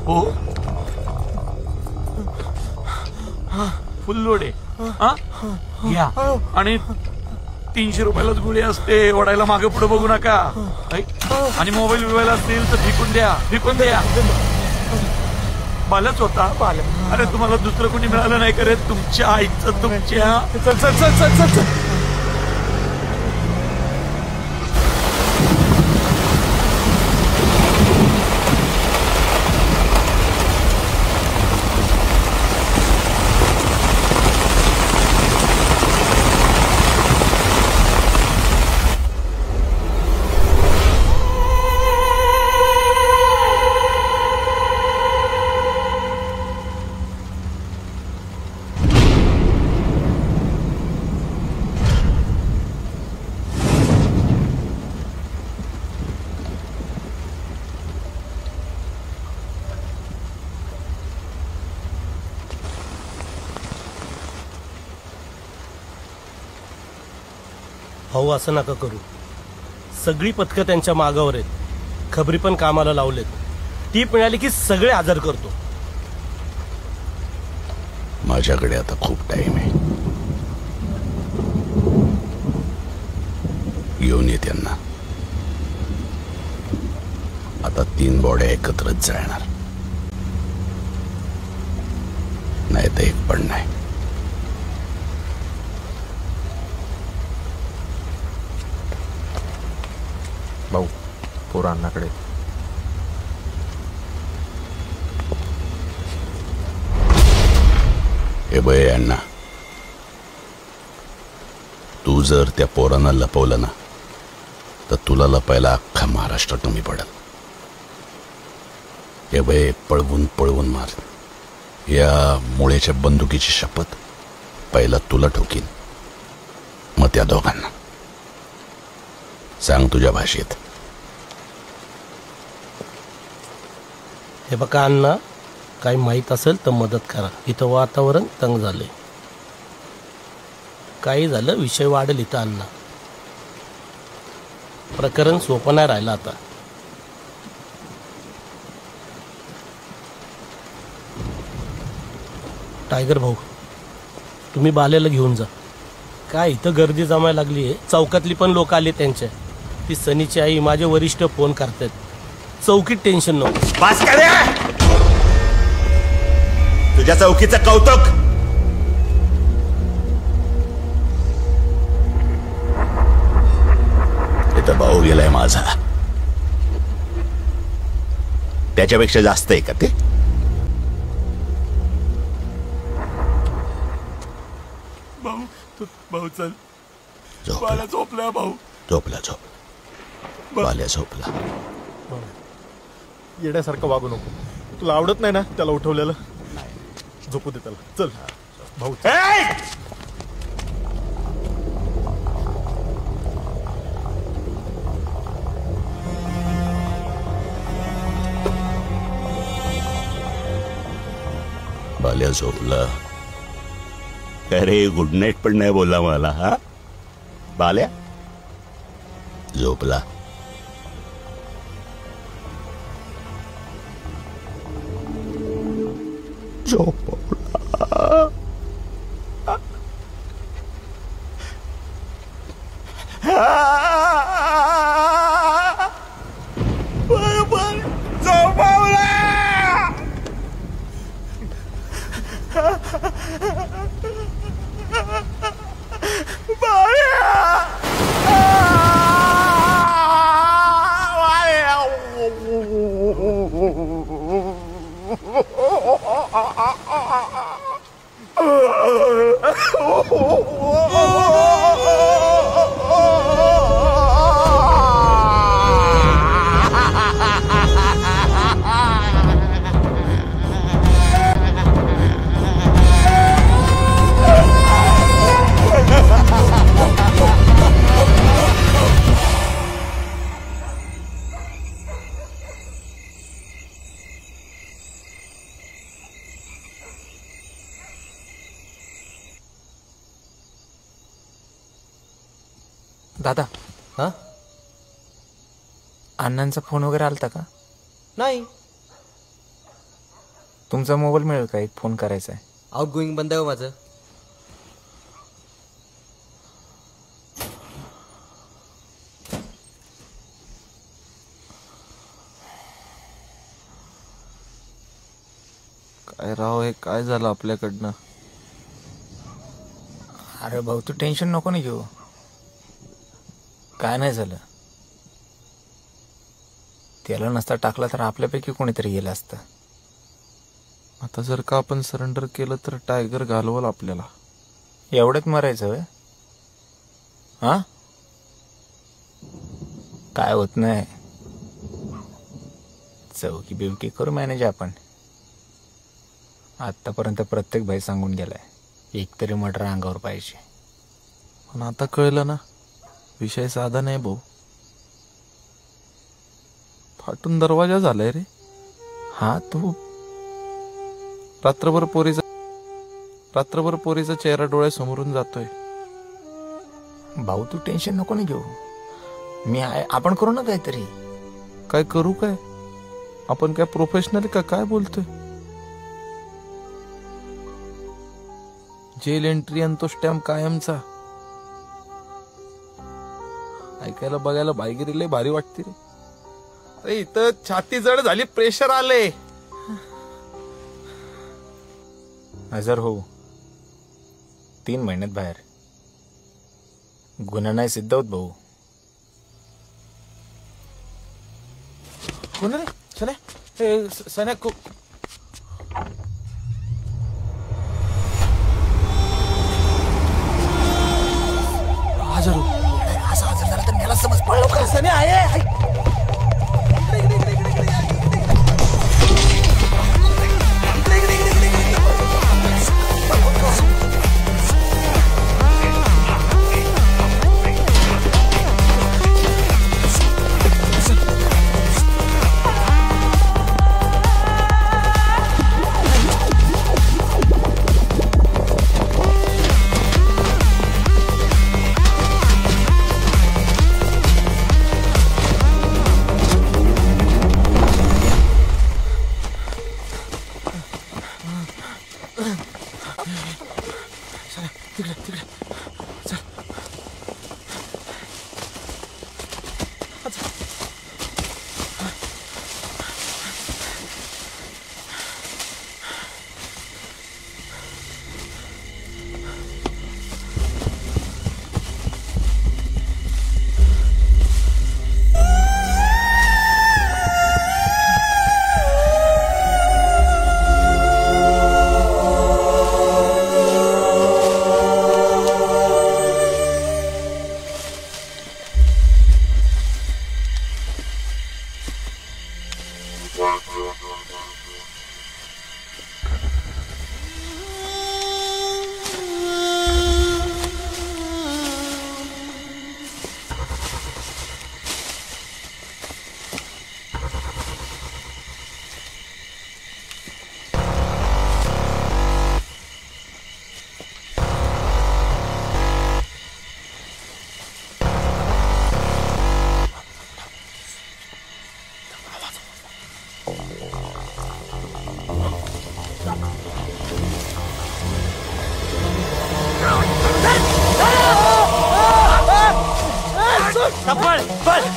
हो फुल लोड आहे घ्या आणि 300 रुपयालाच गोळी असते ओढायला मागे पुढे बघू नका आणि मोबाईल बिबाईल असतील तर फेकून द्या बालच होता अरे तुम्हाला दुसरं कोणी मिळालं नाही करे तुमच्या आईचं तुमच्या चल चल चल चल चल चल भाऊ असं नका करू. सगळी पथकं त्यांच्या मागावर आहेत. खबरी पण कामाला लावलेत. टीप मिळाली की सगळे आजार करतो. माझ्याकडे आता खूप टाइम आहे. घेऊन ये त्यांना. आता 3 बॉड्या एकत्रच जाणार, नाही तर एक पण नाही. भाऊ पोरांनाकडे हे बय अण्णा, तू जर त्या पोरांना लपवलं ना तर तुला लपायला अख्खा महाराष्ट्र कमी पडेल. हे बय पळवून पळवून मार. या मुळेच्या बंदुकीची शपथ पहिला तुला ठोकीन, मग त्या दोघांना. सांग तुझ्या भाषेत. हे बघा अण्णा, काही माहीत असेल तर मदत करा. इथं वातावरण तंग झालंय. काही झालं विषय वाढेल इथं अण्णा. प्रकरण सोपं नाही राहिलं आता. टायगर भाऊ, तुम्ही बाल्याला घेऊन जा. काय इथं गर्दी जमायला लागली आहे. चौकातली पण लोक आले त्यांच्या. ती सनीची आई माझे वरिष्ठ फोन करतात. चौकीत टेन्शन नको. बस करे तुझ्या चौकीचं कौतुक. इथं भाऊ गेलाय माझा, त्याच्यापेक्षा जास्त आहे का ते? भाऊ चल. झोपला झोपला भाऊ. झोपला बाल्या झोपला. येण्यासारखं वागू नको. तुला आवडत नाही ना त्याला उठवलेलं. झोपू दे त्याला. चल भाऊ. बाल्या झोपला. अरे गुड नाईट पण नाही बोलला मला. हा बाल्या झोपला. झोपला. दादा, हा अण्णांचा फोन वगैरे आलता का? नाही. तुमचा मोबाईल मिळेल का? एक फोन करायचा आहे. आउट गोईंग बंद आहे माझं. काय राव, हे काय झालं आपल्याकडनं? अरे भाऊ तू टेन्शन नको ना घेऊ. काय नाही झालं. त्याला नसता टाकला तर आपल्यापैकी कोणीतरी गेलं असतं. आता जर का आपण सरेंडर केलं तर टायगर घालवल आपल्याला. एवढ्यात मरायचं होय? हा काय होत नाही. चौकी बिवकी करू मॅनेज आपण. आतापर्यंत प्रत्येक भाई सांगून गेलाय एक तरी मर्डर अंगावर पाहिजे. पण आता कळलं ना, विषय साधा नाही भाऊ. फाटून दरवाजा झालाय रे. हा तू रात्रभर पोरीचा चेहरा डोळ्यासमोरून जातोय. भाऊ तू टेन्शन नको ना घेऊ. मी आहे, आपण करू ना काहीतरी. काय करू? काय आपण काय प्रोफेशनल का? काय बोलतोय? जेल एंट्री आणि तो स्टॅम्प कायमचा. ऐकायला बघायला भाईगिरी लय भारी वाटते रे. अरे इथं छाती जड झाली, प्रेशर आले. हजर हो 3 महिन्यात बाहेर. गुन्हा नाही सिद्ध होत भाऊ. कोण रे? सन्या? हे सन्या हजर हो. असं हजर झालं तर मला समज पडलो का? सन्या आहे.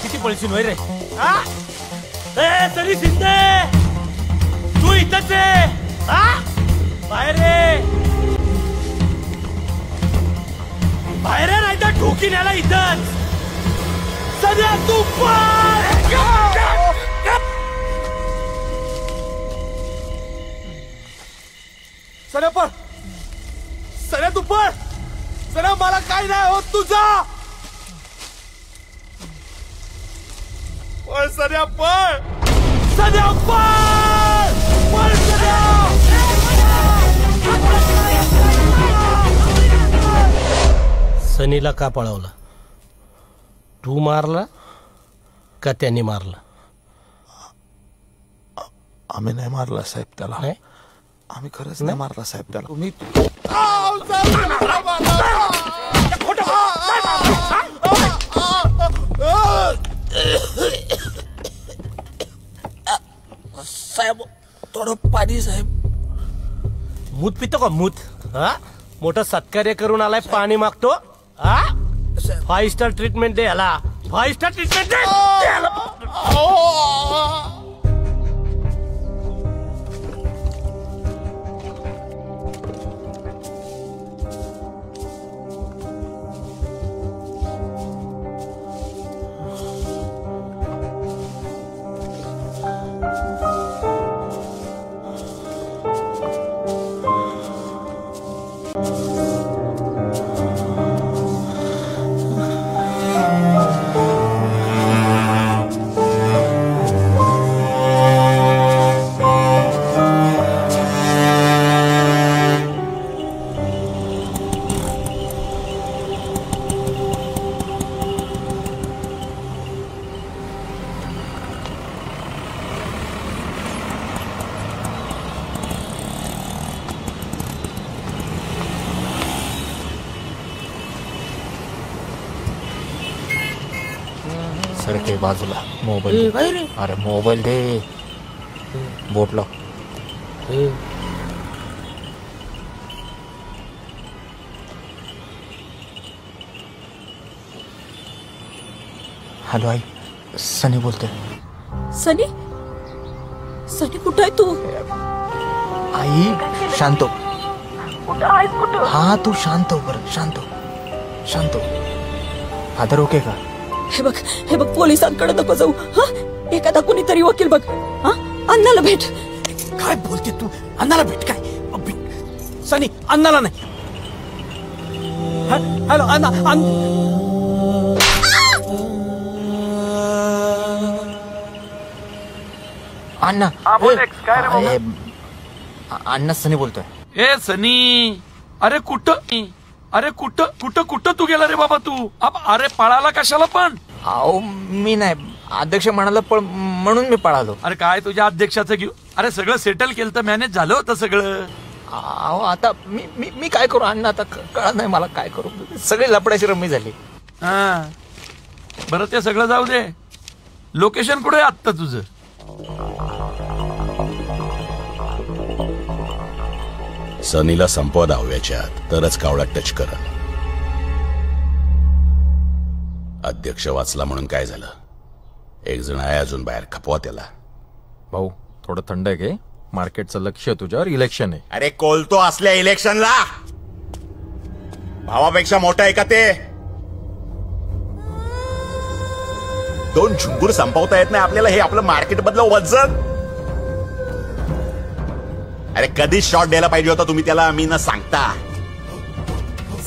किती पळशील वय रे? तरी शिंदे तू इथंच आहे? बाहेर रे, बाहेर नाही तर ठोकीन याला इथंच. सध्या तू सन्या पळ. सन्या तू पळ. सन्या मला काय नाही होत, तुझा पळ. सन्या पळ. सन्या पळ. पळ सन्या. सनीला का पळवला? तू मारला का त्यांनी मारला? आम्ही नाही मारला साहेब त्याला. नाही? आम्ही खरंच नाही मारला साहेब त्याला. तुम्ही साहेब थोडं पाणी साहेब. मूत पितो का मूत? हा, मोठं सत्कार्य करून आलाय, पाणी मागतो. हा, 5 स्टार ट्रीटमेंट दे याला, 5 स्टार ट्रीटमेंट दे याला. सर ते बाजूला मोबाईल दे. अरे मोबाईल दे. बोट लाव. हॅलो आई, सनी बोलतोय. सनी? सनी कुठं आहे तू? आई शांत हो. हा तू शांत हो, बरं शांत हो, शांत हो. फादर ओके का? हे बघ पोलिसांकडे नको जाऊ. हा, एखादा कोणीतरी वकील बघ. हा, अण्णाला भेट. काय बोलते तू? अण्णाला भेट काय? सनी, अण्णाला नाही. हॅलो अण्णा. अण्णा अण्णा सनी बोलतोय. ए सनी, अरे कुठं तू गेला रे बाबा तू? अरे पळाला कशाला पण? अहो मी नाही, अध्यक्ष म्हणाला म्हणून मी पळालो. अरे काय तुझ्या अध्यक्षाचं घेऊ? अरे सगळं सेटल केलं तर मॅनेज झालं होतं सगळं. अहो आता मी काय करू अण्णा? आता कळत नाही मला काय करू. सगळी लपड्याची रम्मी झाली. हा, बरं ते सगळं जाऊ दे. लोकेशन कुठे आहे आत्ता तुझं? सनीला संपवा दहाव्याच्या आत, तरच कावळा टच करा. अध्यक्ष वाचला म्हणून काय झालं? एक जण आहे अजून बाहेर, खपवा त्याला. भाऊ थोडं थंड आहे घे. मार्केटचं लक्ष तुझ्यावर, इलेक्शन आहे. अरे कोलतो असल्या इलेक्शनला भावापेक्षा मोठा आहे का ते? 2 झुंबूर संपवता येत नाही आपल्याला. हे आपलं मार्केट मधलं वजन. अरे कधी शॉट द्यायला पाहिजे होता तुम्ही त्याला, मी न सांगता.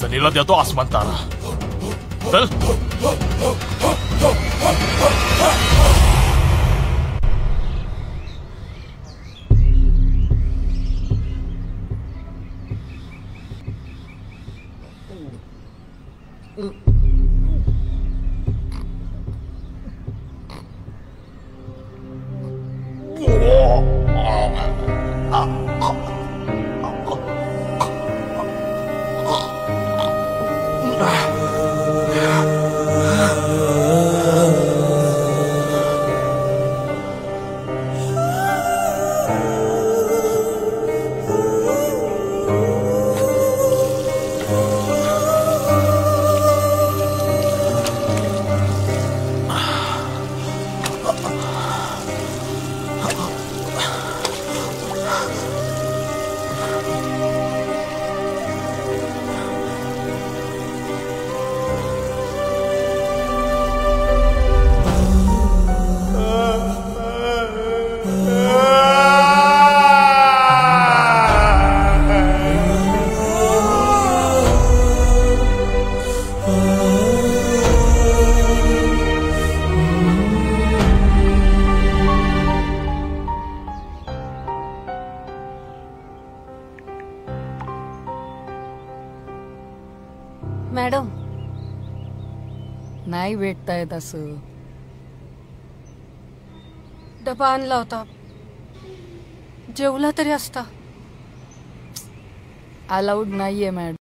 सनीला देतो आसमान तारा. चल. मॅडम, नाही भेटता येत असं. डबा आणला होता, जेवला तरी असता. अलाउड नाहीये मॅडम.